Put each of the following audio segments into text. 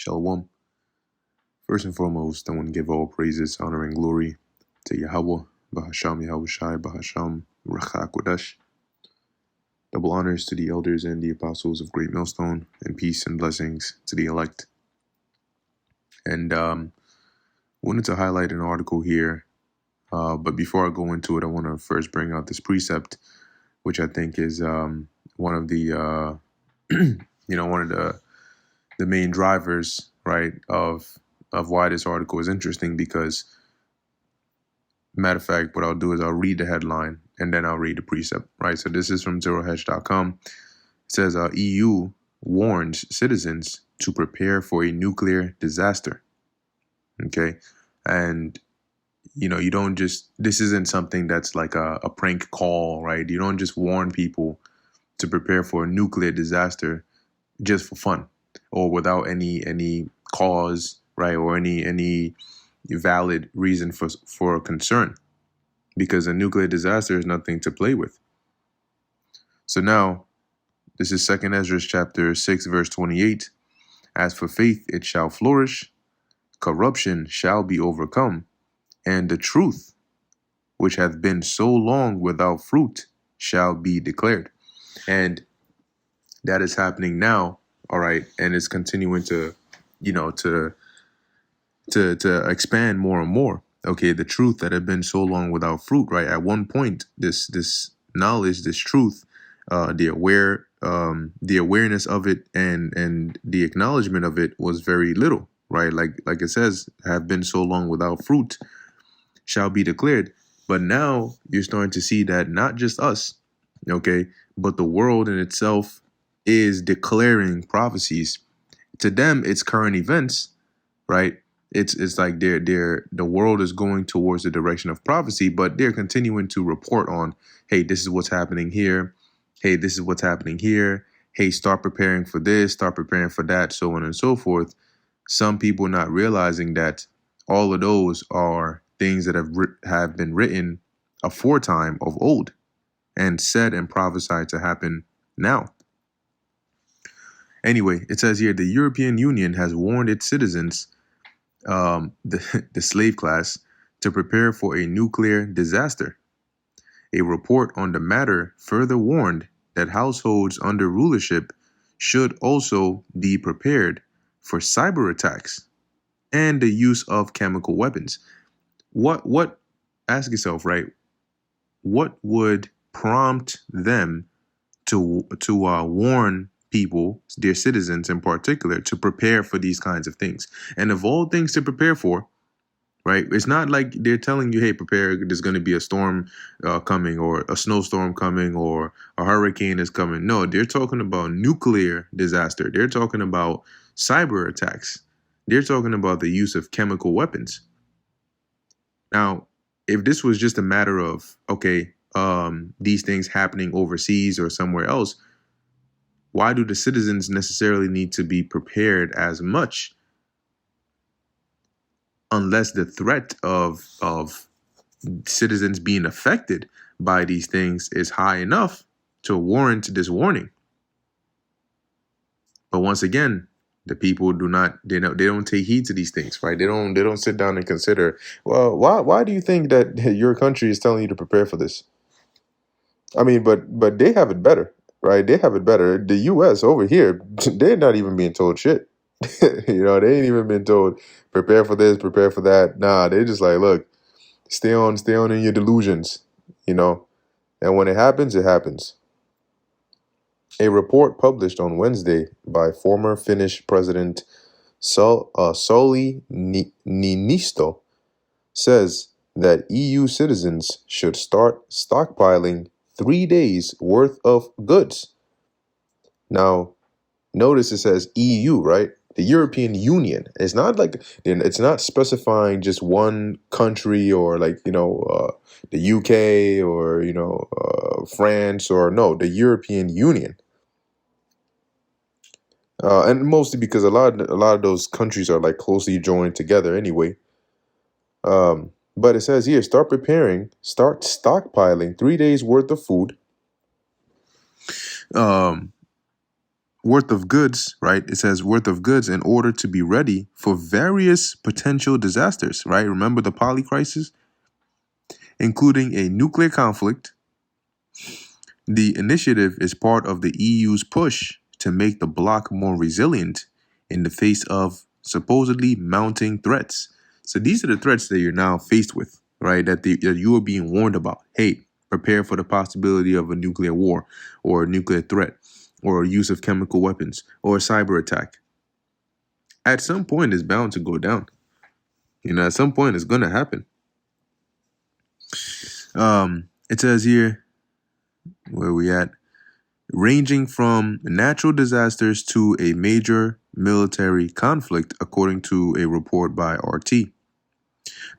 Shalom. First and foremost, I want to give all praises, honor, and glory to Yahweh, Bahasham Yahushai, Bahasham Rachak Kodesh. Double honors to the elders and the apostles of Great Millstone, and peace and blessings to the elect. And wanted to highlight an article here, but before I go into it, I want to first bring out this precept, which I think is one of the one of the main drivers, right, of why this article is interesting. Because, matter of fact, what I'll do is I'll read the headline and then I'll read the precept, right? So this is from zerohedge.com. It says EU warns citizens to prepare for a nuclear disaster. Okay, and you don't just, this isn't something that's like a prank call, right? You don't just warn people to prepare for a nuclear disaster just for fun or without any cause, right, or any valid reason for concern, because a nuclear disaster is nothing to play with. So now, this is 2nd Ezra chapter 6, verse 28. As for faith, it shall flourish, corruption shall be overcome, and the truth, which hath been so long without fruit, shall be declared. And that is happening now, all right, and it's continuing to expand more and more. Okay, the truth that had been so long without fruit, right? At one point, this knowledge, this truth, the awareness of it and the acknowledgement of it was very little, right? Like it says, have been so long without fruit, shall be declared. But now you're starting to see that not just us, okay, but the world in itself is declaring prophecies. To them, it's current events, right? It's like the world is going towards the direction of prophecy, but they're continuing to report on, hey, this is what's happening here. Hey, this is what's happening here. Hey, start preparing for this, start preparing for that, so on and so forth. Some people not realizing that all of those are things that have been written aforetime of old and said and prophesied to happen now. Anyway, it says here, the European Union has warned its citizens, the slave class, to prepare for a nuclear disaster. A report on the matter further warned that households under rulership should also be prepared for cyber attacks and the use of chemical weapons. What ask yourself, right? What would prompt them to warn people, their citizens in particular, to prepare for these kinds of things? And of all things to prepare for, right? It's not like they're telling you, hey, prepare, there's going to be a storm coming, or a snowstorm coming, or a hurricane is coming. No, they're talking about nuclear disaster. They're talking about cyber attacks. They're talking about the use of chemical weapons. Now, if this was just a matter of, okay, these things happening overseas or somewhere else, why do the citizens necessarily need to be prepared as much, unless the threat of citizens being affected by these things is high enough to warrant this warning? But once again, the people they don't take heed to these things, right? They don't sit down and consider, well, why do you think that your country is telling you to prepare for this? I mean, but they have it better, right? They have it better. The U.S. over here, they're not even being told shit. They ain't even been told prepare for this, prepare for that. Nah, they're just like, look, stay on in your delusions, and when it happens, it happens. A report published on Wednesday by former Finnish President Sauli Niinisto says that EU citizens should start stockpiling 3 days worth of goods. Now, notice it says EU, right? The European Union. It's not like, it's not specifying just one country, or like, the UK, or, France, or no, the European Union. And mostly because a lot of those countries are like closely joined together anyway. But it says here, start stockpiling 3 days worth of food. worth of goods, right? It says worth of goods in order to be ready for various potential disasters, right? Remember the poly crisis, including a nuclear conflict. The initiative is part of the EU's push to make the bloc more resilient in the face of supposedly mounting threats. So these are the threats that you're now faced with, right? That you are being warned about. Hey, prepare for the possibility of a nuclear war or a nuclear threat or use of chemical weapons or a cyber attack. At some point, it's bound to go down. At some point, it's going to happen. It says here, where are we at? Ranging from natural disasters to a major military conflict, according to a report by RT.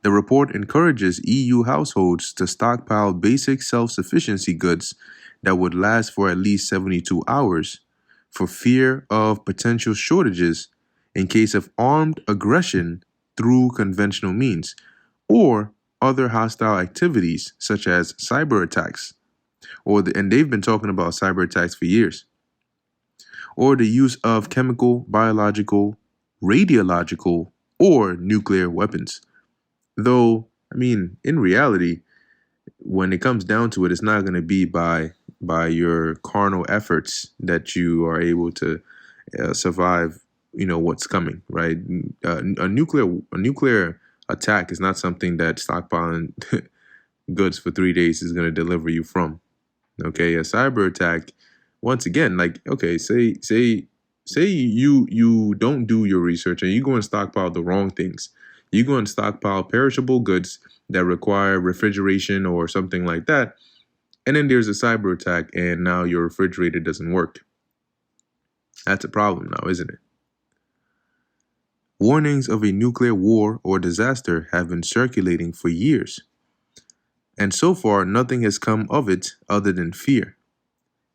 The report encourages EU households to stockpile basic self-sufficiency goods that would last for at least 72 hours for fear of potential shortages in case of armed aggression through conventional means or other hostile activities such as cyber attacks. And they've been talking about cyber attacks for years, or the use of chemical, biological, radiological, or nuclear weapons. Though, in reality, when it comes down to it, it's not going to be by your carnal efforts that you are able to survive. What's coming, right? A nuclear attack is not something that stockpiling goods for 3 days is going to deliver you from. Okay, a cyber attack, once again, like, okay, say you don't do your research and you go and stockpile the wrong things. You go and stockpile perishable goods that require refrigeration or something like that, and then there's a cyber attack and now your refrigerator doesn't work. That's a problem now, isn't it? Warnings of a nuclear war or disaster have been circulating for years, and so far nothing has come of it other than fear.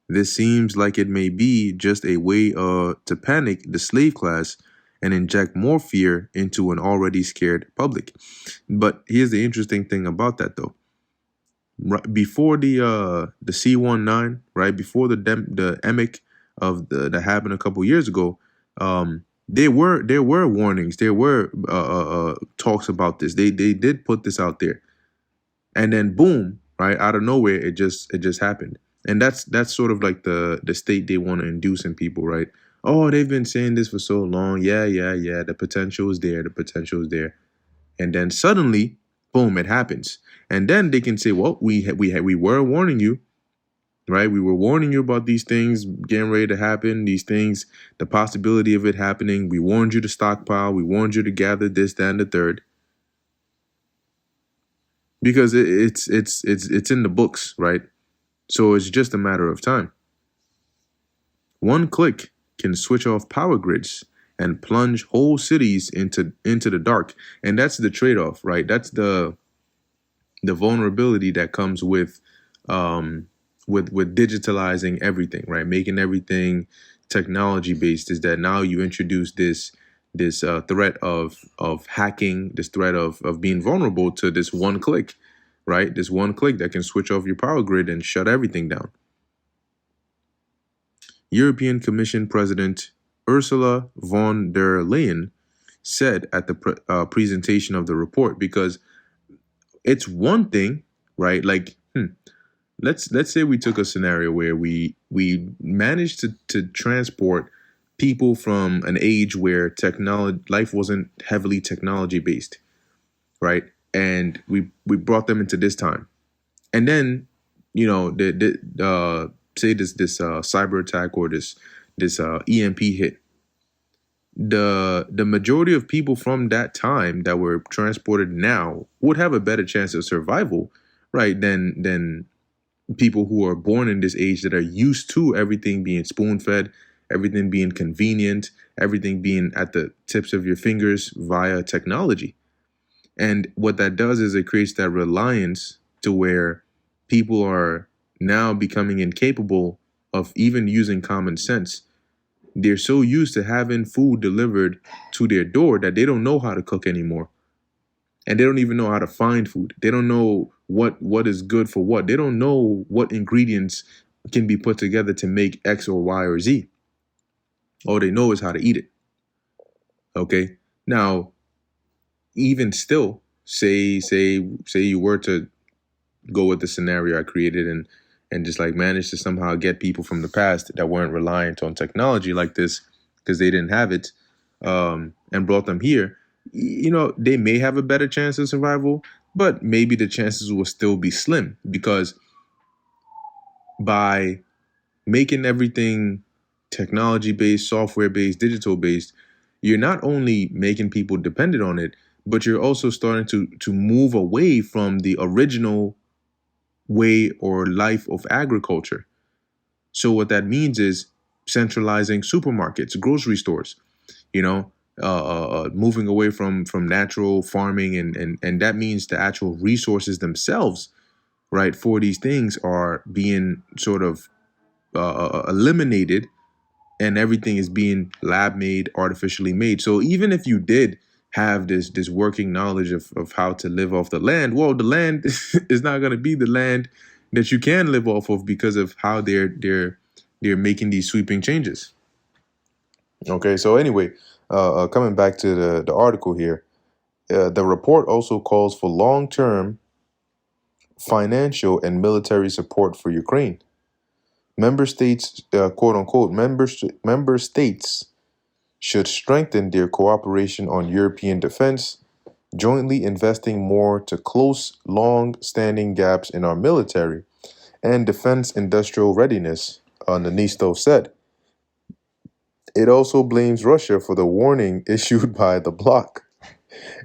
This seems like it may be just a way to panic the slave class and inject more fear into an already scared public. But here's the interesting thing about that, though. Right before the C-19, right before the emic of that happened a couple years ago, there were warnings, there were talks about this. They did put this out there, and then boom, right out of nowhere, it just happened. And that's sort of like the state they want to induce in people, right? Oh, they've been saying this for so long. Yeah. The potential is there. The potential is there. And then suddenly, boom, it happens. And then they can say, well, we were warning you, right? We were warning you about these things getting ready to happen. These things, the possibility of it happening. We warned you to stockpile. We warned you to gather this, that, and the third. Because it's in the books, right? So it's just a matter of time. One click can switch off power grids and plunge whole cities into the dark. And that's the trade-off, right? That's the vulnerability that comes with digitalizing everything, right? Making everything technology based, is that now you introduce this threat of hacking, this threat of being vulnerable to this one click, right? This one click that can switch off your power grid and shut everything down. European Commission President Ursula von der Leyen said at the presentation of the report, because it's one thing, right? Like, let's say we took a scenario where we managed to transport people from an age where life wasn't heavily technology based, right? And we brought them into this time, and then say this cyber attack or this EMP hit. The majority of people from that time that were transported now would have a better chance of survival, right, than people who are born in this age that are used to everything being spoon-fed, everything being convenient, everything being at the tips of your fingers via technology. And what that does is it creates that reliance to where people are now becoming incapable of even using common sense. They're so used to having food delivered to their door that they don't know how to cook anymore. And they don't even know how to find food. They don't know what is good for what. They don't know what ingredients can be put together to make X or Y or Z. All they know is how to eat it. Okay. Now, even still, say you were to go with the scenario I created and just like manage to somehow get people from the past that weren't reliant on technology like this because they didn't have it, and brought them here, they may have a better chance of survival, but maybe the chances will still be slim because by making everything technology based, software based, digital based, you're not only making people dependent on it, but you're also starting to move away from the original way or life of agriculture. So what that means is centralizing supermarkets, grocery stores, moving away from natural farming, and that means the actual resources themselves, right, for these things are being sort of eliminated, and everything is being lab made, artificially made. So even if you did have this working knowledge of how to live off the land, well, the land is not going to be the land that you can live off of because of how they're making these sweeping changes. Okay, so anyway, coming back to the article here, the report also calls for long-term financial and military support for Ukraine. Member states, quote unquote, member states should strengthen their cooperation on European defense, jointly investing more to close long-standing gaps in our military and defense industrial readiness, Nanisto said. It also blames Russia for the warning issued by the bloc.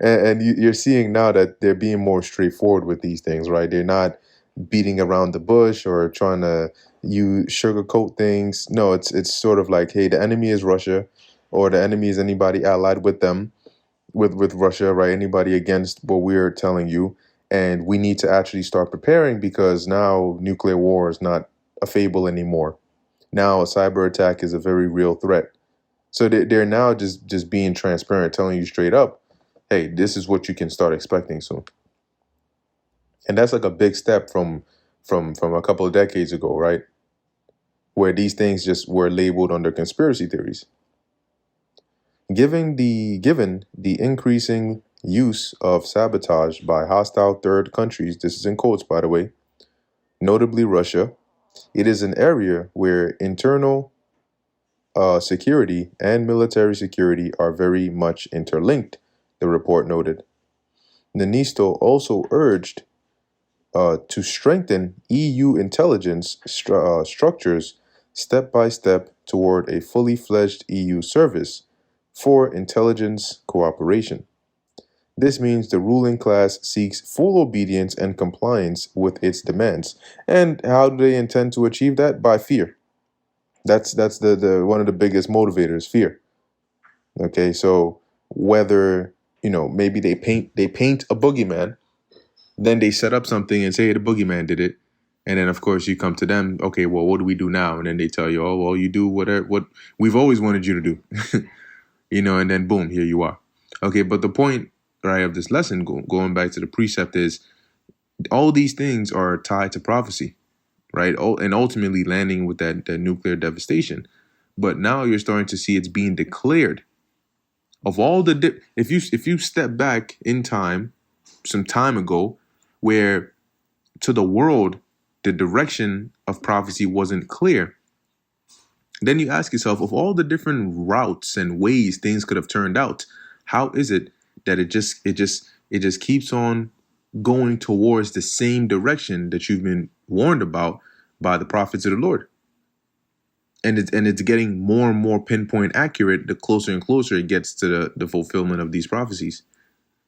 And you're seeing now that they're being more straightforward with these things, right? They're not beating around the bush or trying to you sugarcoat things. No, it's sort of like, hey, the enemy is Russia, or the enemy is anybody allied with them, with Russia, right? Anybody against what we're telling you, and we need to actually start preparing because now nuclear war is not a fable anymore. Now a cyber attack is a very real threat. So they're now just being transparent, telling you straight up, hey, this is what you can start expecting soon. And that's like a big step from a couple of decades ago, right? Where these things just were labeled under conspiracy theories. Given the increasing use of sabotage by hostile third countries, this is in quotes by the way, notably Russia, it is an area where internal security and military security are very much interlinked, the report noted. Nanisto also urged to strengthen EU intelligence structures step by step toward a fully fledged EU service for intelligence cooperation. This means the ruling class seeks full obedience and compliance with its demands. And how do they intend to achieve that? By fear. That's the one of the biggest motivators, fear. Okay, so whether maybe they paint a boogeyman, then they set up something and say the boogeyman did it, and then of course you come to them. Okay, well, what do we do now? And then they tell you, oh, well, you do whatever what we've always wanted you to do, and then boom, here you are. Okay, but the point, right, of this lesson, going back to the precept, is all these things are tied to prophecy, right? And ultimately landing with that nuclear devastation. But now you're starting to see it's being declared. Of all the if you step back in time, some time ago, where to the world the direction of prophecy wasn't clear, then you ask yourself, of all the different routes and ways things could have turned out, how is it that it just keeps on going towards the same direction that you've been warned about by the prophets of the Lord? And it's getting more and more pinpoint accurate the closer and closer it gets to the fulfillment of these prophecies,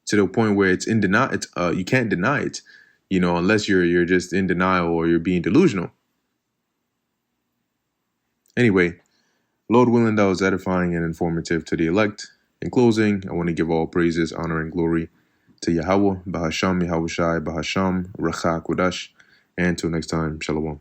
to the point where it's in denial. It's you can't deny it, unless you're just in denial or you're being delusional. Anyway, Lord willing, that was edifying and informative to the elect. In closing, I want to give all praises, honor, and glory to Yahweh, Bahasham, Yahushai, Bahasham, Racha Kodash, and until next time, Shalom.